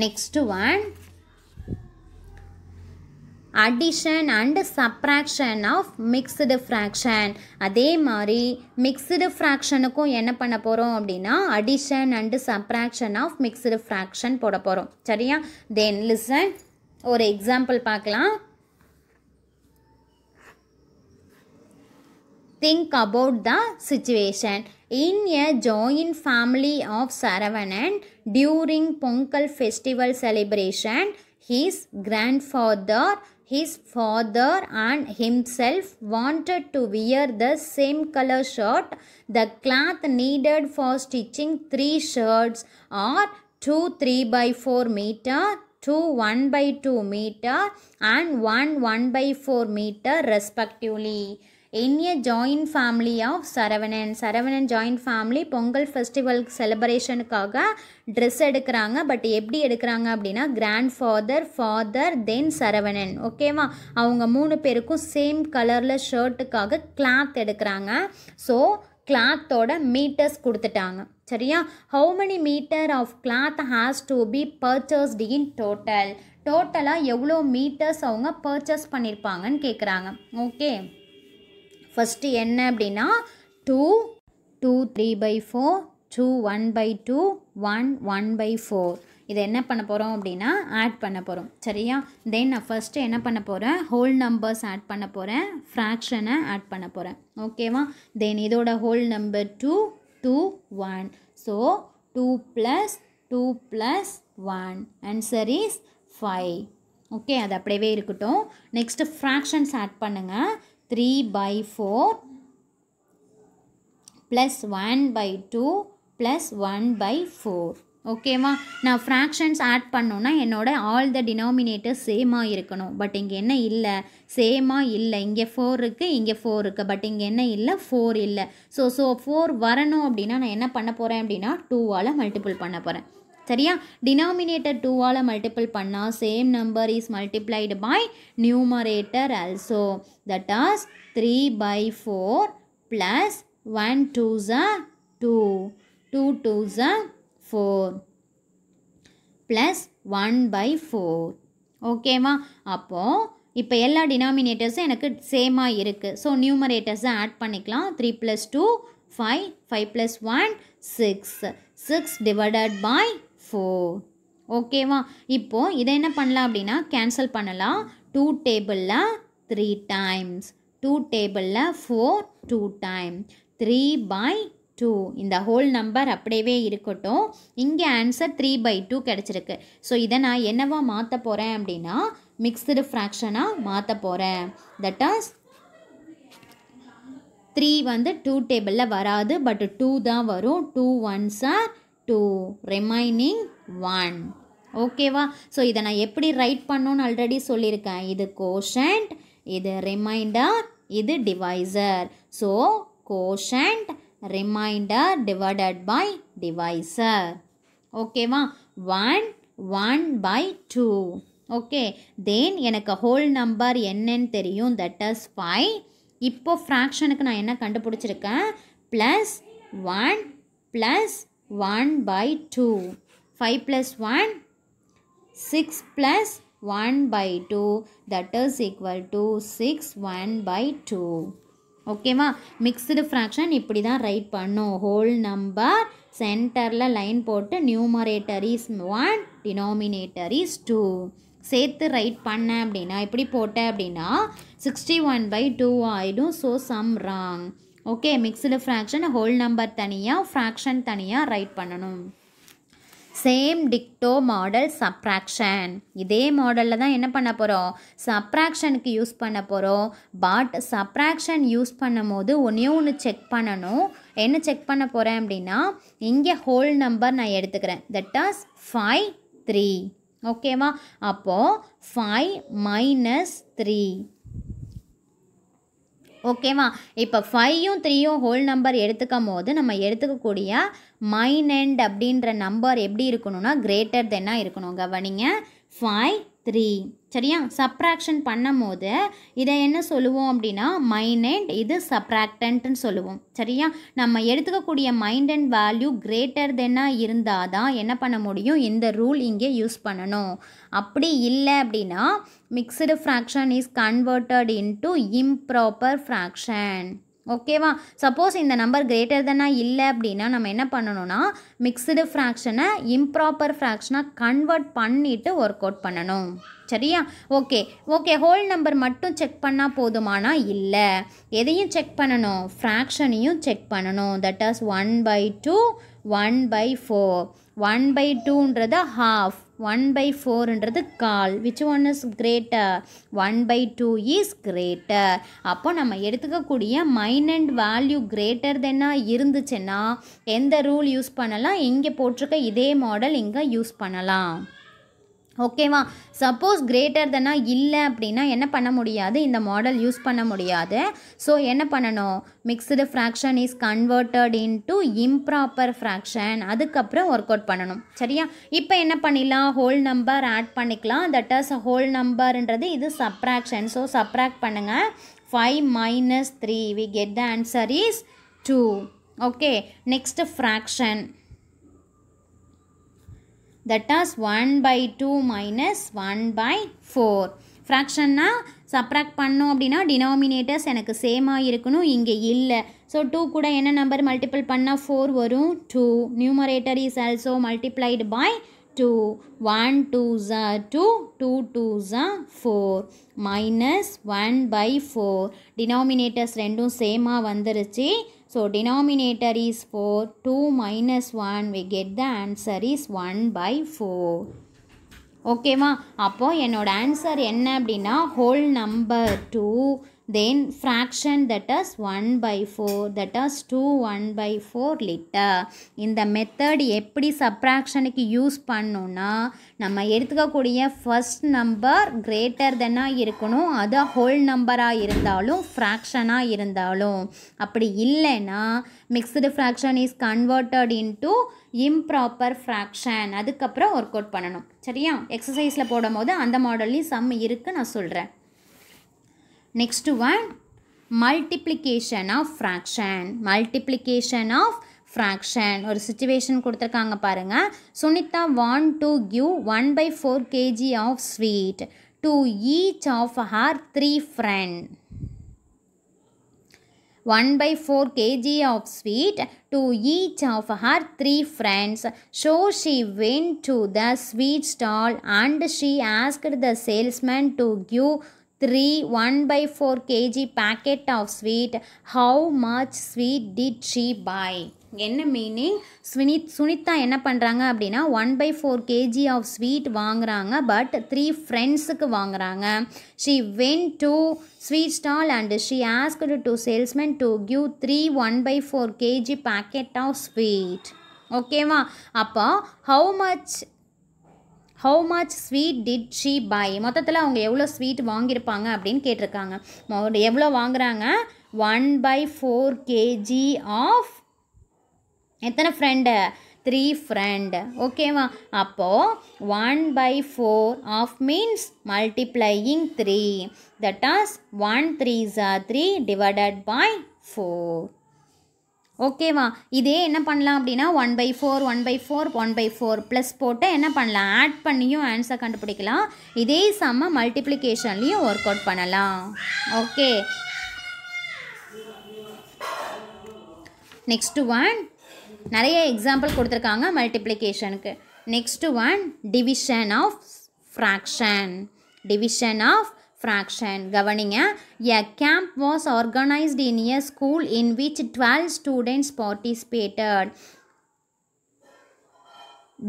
Next one, addition and subtraction of mixed fraction. அதே மாதிரி mixed fractionக்கும் என்ன பண்ண போகிறோம் அப்படின்னா addition and subtraction of mixed fraction போட போகிறோம். சரியா? Then listen, ஒரு எக்ஸாம்பிள் பார்க்கலாம். Think about the situation. In a joint family of Saravanan, during Pongal festival celebration, his grandfather, his father and himself wanted to wear the same color shirt. The cloth needed for stitching 3 shirts are 2 3/4 meter, 2 1/2 meter and 1 1/4 meter respectively. In a joint family of Saravanan joint family Pongal festival செலிப்ரேஷனுக்காக dress எடுக்கிறாங்க. But எப்படி எடுக்கிறாங்க அப்படின்னா grandfather, father, தென் சரவணன். ஓகேவா? அவங்க 3 பேருக்கும் same கலரில் ஷர்ட்டுக்காக கிளாத் எடுக்கிறாங்க. ஸோ கிளாத்தோட மீட்டர்ஸ் கொடுத்துட்டாங்க. சரியா? How many metre of cloth has to be purchased in total. டோட்டலாக எவ்வளோ மீட்டர்ஸ் அவங்க பர்ச்சேஸ் பண்ணியிருப்பாங்கன்னு கேட்குறாங்க. ஓகே, ஃபஸ்ட்டு என்ன அப்படின்னா 2 3/4, 2 1/2, 1 1/4. இதை என்ன பண்ண போகிறோம் அப்படின்னா ஆட் பண்ண போகிறோம். சரியா? தென் நான் ஃபஸ்ட்டு என்ன பண்ண போகிறேன், ஹோல் நம்பர்ஸ் ஆட் பண்ண போகிறேன், ஃப்ராக்ஷனை ஆட் பண்ண போகிறேன். ஓகேவா? தென் இதோட whole number 2 2 1. So 2 + 2 + 1 answer is 5. Okay, அது அப்படியே இருக்கட்டும். நெக்ஸ்ட்டு ஃப்ராக்ஷன்ஸ் ஆட் பண்ணுங்கள். 3/4 + 1/2 + 1/4. ஓகேவா? நான் ஃப்ராக்ஷன்ஸ் ஆட் பண்ணோன்னா என்னோட ஆல் த டினாமினேட்டர் சேமாக இருக்கணும். பட் இங்கே என்ன இல்லை, சேமாக இல்லை. இங்கே 4 இருக்குது, இங்கே 4 இருக்குது. பட் இங்கே என்ன இல்லை, 4 இல்லை. ஸோ 4 வரணும் அப்படின்னா நான் என்ன பண்ண போகிறேன் அப்படின்னா 2ஆல் மல்டிபிள் பண்ண போகிறேன். சரியா? டினாமினேட்டர் 2ஆல் மல்டிபிள் பண்ணால் same number is multiplied by numerator also. That as 3/4 + 1 2s are 2, 2 2s are 4 + 1/4. ஓகேவா? அப்போது இப்போ எல்லா டினாமினேட்டர்ஸும் எனக்கு சேமாக இருக்குது. ஸோ நியூமரேட்டர்ஸை ஆட் பண்ணிக்கலாம். 3 + 2 5, 5 + 1 6, 6 டிவைடட் பை 4. ஓகேவா? இப்போது இதை என்ன பண்ணலாம் அப்படின்னா கேன்சல் பண்ணலாம். 2 டேபிளில் 3 டைம்ஸ், 2 டேபிளில் 4 2 டைம், 3/2. இந்த ஹோல் நம்பர் அப்படியே இருக்கட்டும். இங்கே ஆன்சர் 3/2 கிடச்சிருக்கு. ஸோ இதை நான் என்னவா மாற்ற போகிறேன் அப்படின்னா மிக்ஸ்டு ஃப்ராக்ஷனாக மாற்ற போகிறேன். தட் ஆஸ் 3 வந்து 2 டேபிளில் வராது, பட் 2 தான் வரும். 2 1s are 2, ரிமைனிங் 1. ஓகேவா? ஸோ இதை நான் எப்படி ரைட் பண்ணணும்னு ஆல்ரெடி சொல்லியிருக்கேன். இது கோஷன்ட், இது ரிமைண்டர், இது divisor. So quotient, remainder divided by divisor. ஓகேவா? 1 1/2. ஓகே, தென் எனக்கு ஹோல் நம்பர் என்னன்னு தெரியும். That is 5. இப்போ ஃப்ராக்ஷனுக்கு நான் என்ன கண்டுபிடிச்சிருக்கேன், +1 + 1/2. 5 + 1 6 + 1/2. that is equal to 6 1/2. ஓகேவா? மிக்ஸ்டு ஃப்ராக்ஷன் இப்படி தான் ரைட் பண்ணும். ஹோல் நம்பர் சென்டரில் லைன் போட்டு நியூமரேட்டர் இஸ் 1, டினாமினேட்டர் இஸ் 2 சேர்த்து ரைட் பண்ணேன் அப்படின்னா இப்படி போட்டேன் அப்படின்னா 61/2 ஆகிடும். So sum wrong. Okay, mixed fraction whole number தனியாக, ஃப்ராக்ஷன் தனியாக ரைட் பண்ணணும். சேம் டிக்டோ மாடல் சப்ராக்ஷன். இதே மாடலில் தான் என்ன பண்ண போகிறோம், சப்ராக்ஷனுக்கு யூஸ் பண்ண போகிறோம். பட் சப்ராக்ஷன் யூஸ் பண்ணும் போது ஒன்று செக் பண்ணணும். என்ன செக் பண்ண போகிறேன் அப்படின்னா இங்கே ஹோல் நம்பர் நான் எடுத்துக்கிறேன். That is 5 3. ஓகேவா? அப்போது 5 - 3. ஓகேவா? இப்போ 5ம் 3ம் ஹோல் நம்பர் எடுத்துக்கும் போது நம்ம எடுத்துக்கக்கூடிய மைன் எண்ட் அப்படின்ற நம்பர் எப்படி இருக்கணும்னா கிரேட்டர் தென்னாக இருக்கணும். கவனிங்க, 5 3. சரியா? சப்ராக்ஷன் பண்ணும் போது இதை என்ன சொல்லுவோம் அப்படின்னா மைண்ட், இது சப்ராக்டன்ட்னு சொல்லுவோம். சரியா? நம்ம எடுத்துக்கக்கூடிய மைண்ட் அண்ட் வேல்யூ கிரேட்டர் தென்னாக இருந்தால் தான் என்ன பண்ண முடியும், இந்த ரூல் இங்கே யூஸ் பண்ணணும். அப்படி இல்லை அப்படின்னா mixed fraction is converted into improper fraction. ஓகேவா? சப்போஸ் இந்த நம்பர் கிரேட்டர் தென்னாக இல்லை அப்படின்னா நம்ம என்ன பண்ணணும்னா மிக்ஸ்டு ஃப்ராக்ஷனை இம்ப்ராப்பர் ஃப்ராக்ஷனாக கன்வெர்ட் பண்ணிவிட்டு ஒர்க் அவுட் பண்ணணும். சரியா? ஓகே ஓகே ஹோல் நம்பர் மட்டும் செக் பண்ணால் போதுமானா இல்லை, எதையும் செக் பண்ணணும், ஃப்ராக்ஷனையும் செக் பண்ணணும். That is 1/2 1/4. 1/2ன்றது half, 1/4ன்றது கால். which one is greater? 1/2 is greater. அப்போ நம்ம எடுத்துக்கக்கூடிய மைண்ட் அண்ட் வேல்யூ கிரேட்டர் தென்னாக இருந்துச்சுன்னா எந்த ரூல் யூஸ் பண்ணலாம், இங்கே போட்டிருக்க இதே மாடல் இங்கே யூஸ் பண்ணலாம். ஓகேவா? சப்போஸ் கிரேட்டர் தென்னாக இல்லை அப்படின்னா என்ன பண்ண முடியாது, இந்த மாடல் யூஸ் பண்ண முடியாது. ஸோ என்ன பண்ணணும், mixed fraction is converted into improper fraction, அதுக்கப்புறம் ஒர்க் அவுட் பண்ணணும். சரியா? இப்போ என்ன பண்ணிடலாம், ஹோல் நம்பர் ஆட் பண்ணிக்கலாம். தட் இஸ் ஹோல் நம்பர்ன்றது இது சப்ராக்ஷன். ஸோ சப்ராக்ட் பண்ணுங்கள். 5 - 3 we get the answer is 2. Okay next fraction. that is 1/2 minus 1/4. ஃப்ராக்ஷன்னா சப்ராக்ட் பண்ணோம் அப்படின்னா டினாமினேட்டர்ஸ் எனக்கு சேமாக இருக்கணும், இங்கே இல்லை. ஸோ 2 கூட என்ன நம்பர் மல்டிபிள் பண்ணால் 4 வரும், 2. Numerator is also multiplied by 2. 1 2s are 2, 2 2s are 4 minus 1/4. Denominators ரெண்டும் சேமாக வந்துருச்சு. So denominator is 4. 2 minus 1 we get the answer is 1/4. ஓகேவா? அப்போ என்னோட ஆன்சர் என்ன அப்படின்னா whole number 2, then fraction that is 1/4, that is 2 1/4 liter. இந்த மெத்தட் எப்படி சப்ராக்ஷனுக்கு யூஸ் பண்ணோன்னா நம்ம எடுத்துக்கக்கூடிய ஃபர்ஸ்ட் நம்பர் கிரேட்டர் தென்னாக இருக்கணும், அது ஹோல் நம்பராக இருந்தாலும் ஃப்ராக்ஷனாக இருந்தாலும். அப்படி இல்லைன்னா mixed fraction is converted into improper fraction, அதுக்கப்புறம் ஒர்க் அவுட் பண்ணணும். சரியா? எக்ஸசைஸில் போடும் போது அந்த மாடல்லையும் சம் இருக்குது, நான் சொல்கிறேன். Next one, multiplication of fraction. Multiplication of fraction. ஒரு situation கொடுத்துருக்காங்க பாருங்க. Sunitha want to give 1/4 kg of sweet to each of her 3 friends. 1/4 kg of sweet to each of her 3 friends. So she went to the sweet stall and she asked the salesman to give 3 1/4 kg packet of sweet. How much sweet did she buy? என்ன meaning, Sunita என்ன பண்ணுறாங்க அப்படின்னா 1/4 kg of sweet வாங்குறாங்க, but 3 ஃப்ரெண்ட்ஸுக்கு வாங்குறாங்க. She went to sweet stall and she asked to salesman to give 3 1/4 kg packet of sweet. ஓகேவா? அப்போ how much sweet did she buy, மொத்தத்தில் அவங்க எவ்வளோ ஸ்வீட் வாங்கியிருப்பாங்க அப்படின்னு கேட்டிருக்காங்க. எவ்வளோ வாங்குறாங்க, 1/4 kg ஆஃப் எத்தனை ஃப்ரெண்டு, 3 ஃப்ரெண்டு. ஓகேவா? அப்போது 1/4 of means multiplying 3, that as 1 3s are 3 divided by 4. ஓகேவா? இதே என்ன பண்ணலாம் அப்படின்னா 1/4 1/4 1/4 ப்ளஸ் போட்டு என்ன பண்ணலாம், ஆட் பண்ணியும் ஆன்சர் கண்டுபிடிக்கலாம். இதே சம்ம மல்டிப்ளிகேஷன்லேயும் ஒர்க் அவுட் பண்ணலாம். ஓகே நெக்ஸ்ட் ஒன், நிறைய எக்ஸாம்பிள் கொடுத்துருக்காங்க மல்டிப்ளிகேஷனுக்கு. Next one, division of fraction. Division of fraction. கவனிங்க. A camp was organized in a school in which 12 students participated.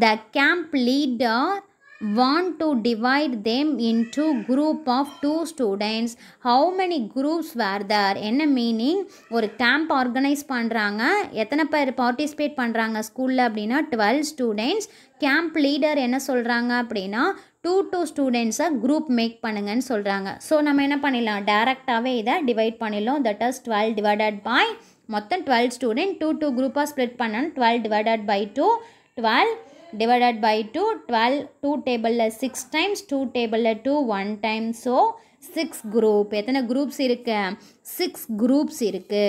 The camp leader want to divide them into group of 2 students. How many groups were there? என்ன meaning, ஒரு camp organise பண்ணுறாங்க, எத்தனை பேர் participate பண்ணுறாங்க ஸ்கூலில் அப்படின்னா 12 students. Camp leader என்ன சொல்கிறாங்க அப்படின்னா 2 ஸ்டூடெண்ட்ஸை குரூப் மேக் பண்ணுங்கன்னு சொல்கிறாங்க. ஸோ நம்ம என்ன பண்ணிடலாம், டேரெக்டாகவே இதை டிவைட் பண்ணிடலாம். தட் இஸ் 12 டிவைடட் பை, மொத்தம் 12 ஸ்டூடெண்ட் 2 குரூப்பாக ஸ்ப்ளிட் பண்ணணும். 12 divided by 2, 12 divided by 2, 12, 2 table 6 times, 2 table 2 1 time, so 6 group. எத்தனை groups இருக்கு? 6 groups இருக்கு.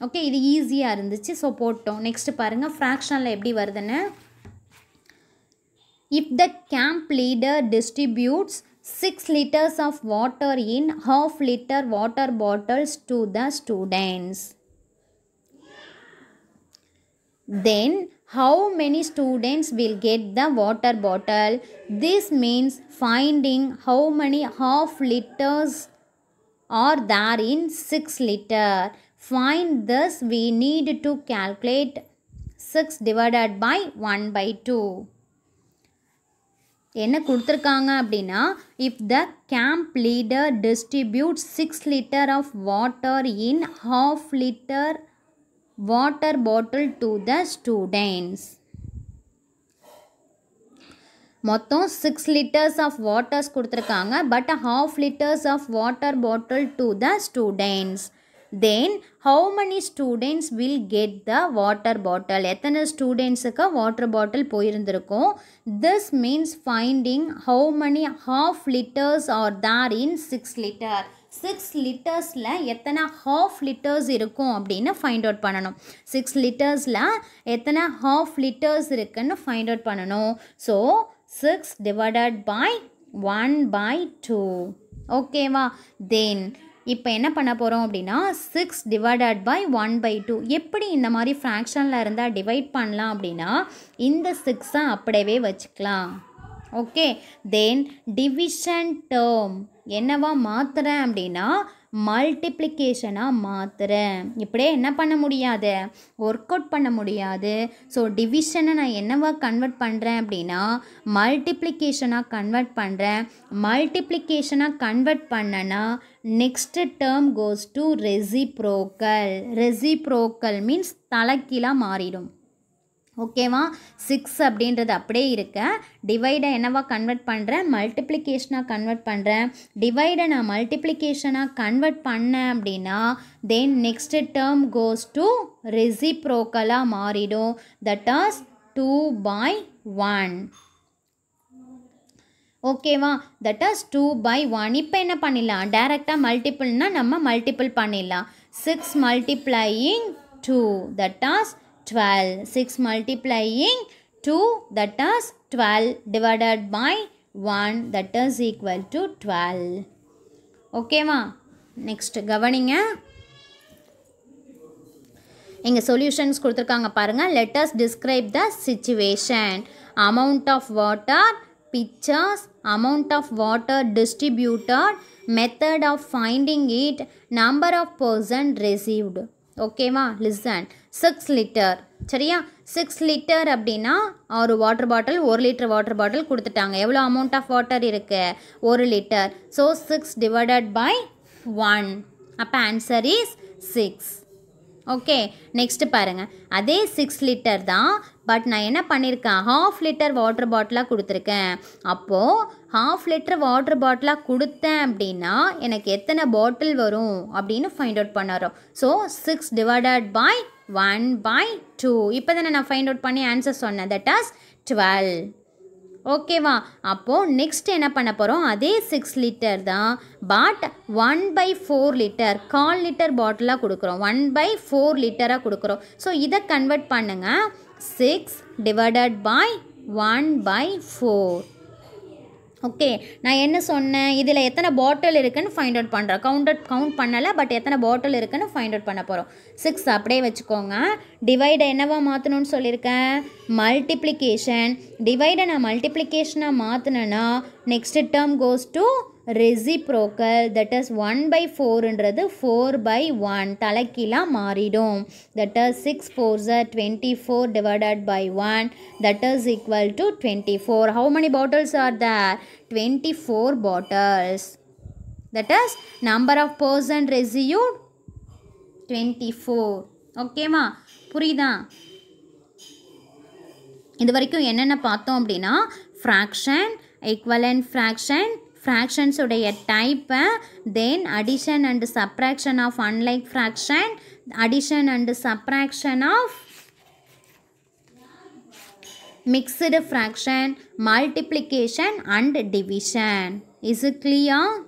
ஓகே, இது ஈஸியாக இருந்துச்சு, ஸோ போட்டோம். நெக்ஸ்ட் பாருங்கள் ஃப்ராக்ஷனில் எப்படி வருதுன்னு. If the camp leader distributes 6 liters of water in half-liter water bottles to the students, then how many students will get the water bottle? This means finding how many half liters are there in 6 liter. Find this, we need to calculate 6 divided by 1 by 2. என்ன கொடுத்துருக்காங்க அப்படின்னா, if the camp leader distributes 6 liter of water in half liter water bottle to the students. மொத்தம் 6 liters of waters கொடுத்துருக்காங்க, but half liters of water bottle to the students. Then how many students will get the water bottle? எத்தனை ஸ்டூடெண்ட்ஸுக்கு water bottle போயிருந்திருக்கும். This means finding how many half liters are there in 6 liter. 6 லிட்டர்ஸில் எத்தனை half litres இருக்கும் அப்படின்னு find out பண்ணணும். 6 லிட்டர்ஸில் எத்தனை half litres இருக்குன்னு find out பண்ணணும். So 6 divided by 1 by 2. ஓகேவா? தென் இப்போ என்ன பண்ண போகிறோம் அப்படின்னா 6 divided by 1 by 2. எப்படி இந்த மாதிரி ஃப்ராக்ஷனில் இருந்தால் டிவைட் பண்ணலாம் அப்படின்னா இந்த 6 அப்படியே வச்சுக்கலாம். ஓகே, தென் டிவிஷன் டேர்ம் என்னவா மாற்றுறேன் அப்படின்னா மல்டிப்ளிகேஷனாக மாற்றுறேன். இப்படியே என்ன பண்ண முடியாது, ஒர்க் அவுட் பண்ண முடியாது. ஸோ டிவிஷனை நான் என்னவா கன்வெர்ட் பண்ணுறேன் அப்படின்னா மல்டிப்ளிகேஷனாக கன்வெர்ட் பண்ணுறேன். மல்டிப்ளிகேஷனாக கன்வெர்ட் பண்ணனா next term goes to reciprocal. Reciprocal means தலைக்கீழாக மாறிடும். ஓகேவா? 6 அப்படின்றது அப்படியே இருக்க, டிவைடை என்னவா கன்வெர்ட் பண்ணுறேன், மல்டிப்ளிகேஷனாக கன்வெர்ட் பண்ணுறேன். டிவைடை நான் மல்டிப்ளிகேஷனாக கன்வெர்ட் பண்ணேன் அப்படின்னா then next term goes to ரெசிப்ரோக்கலாக மாறிடும். That as 2 by 1. ஓகேவா? That as 2 by 1. இப்போ என்ன பண்ணிடலாம், டைரெக்டாக மல்டிபிள்னால் நம்ம மல்டிபிள் பண்ணிடலாம். 6 multiplying 2, that is 12. 6 multiplying 2, that is 12 divided by 1, that is equal to 12. ஓகேவா? நெக்ஸ்ட் கவனிங்க, இங்கே சொல்யூஷன்ஸ் கொடுத்துருக்காங்க பாருங்கள். let us describe the situation. amount of water, pictures, amount of water distributed, method of finding it, number of person received. ஓகேவா? Listen. 6 litre சரியா? 6 litre அப்படின்னா ஒரு water bottle, 1 litre water bottle கொடுத்துட்டாங்க. எவ்வளோ அமௌண்ட் ஆஃப் வாட்டர் இருக்குது, 1 litre. So 6 divided by 1. அப்போ answer is 6. Okay, next பாருங்கள். அதே 6 லிட்டர் தான், பட் நான் என்ன பண்ணியிருக்கேன், ஹாஃப் லிட்டர் வாட்டர் பாட்டிலாக கொடுத்துருக்கேன். அப்போது ஹாஃப் லிட்டர் வாட்டர் பாட்டிலாக கொடுத்தேன் அப்படின்னா எனக்கு எத்தனை பாட்டில் வரும் அப்படின்னு ஃபைண்ட் அவுட் பண்ணுறோம். So 6 divided by 1 by 2. இப்போ தானே நான் ஃபைண்ட் அவுட் பண்ணி ஆன்சர் சொன்னேன். That as 12. ஓகேவா? அப்போது நெக்ஸ்ட் என்ன பண்ண போகிறோம், அதே 6 லிட்டர் தான், பட் 1 by 4 லிட்டர் 1/4 லிட்டர் பாட்டிலாக கொடுக்குறோம். 1 by 4 லிட்டராக கொடுக்குறோம். ஸோ இதை கன்வெர்ட் பண்ணுங்கள். 6 divided by 1 by 4. ஓகே, நான் என்ன சொன்னேன், இதில் எத்தனை பாட்டில் இருக்குன்னு ஃபைண்ட் அவுட் பண்ணுறேன். கவுண்ட் பண்ணலை, பட் எத்தனை பாட்டில் இருக்குன்னு ஃபைண்ட் அவுட் பண்ண போகிறோம். 6 அப்படியே வச்சுக்கோங்க. டிவைடை என்னவா மாற்றணும்னு சொல்லியிருக்கேன், மல்டிப்ளிகேஷன். டிவைடை நான் மல்டிப்ளிகேஷனாக மாற்றினேன்னா next term goes to reciprocal. That is 1 by 4ன்றது 4 by 1 தலைக்கீழாக மாறிடும். That is 6 4s are 24 divided by 1, that is equal to 24. How many bottles are there? 24 bottles. That is number of person received 24. ஓகேவா? புரியுதா? இது வரைக்கும் என்னென்ன பார்த்தோம் அப்படின்னா ஃப்ராக்ஷன், ஈக்குவலன்ட் ஃப்ராக்ஷன், fractions உடைய type, then addition and subtraction of unlike fraction, addition and subtraction of mixed fraction, multiplication and division. Is it clear?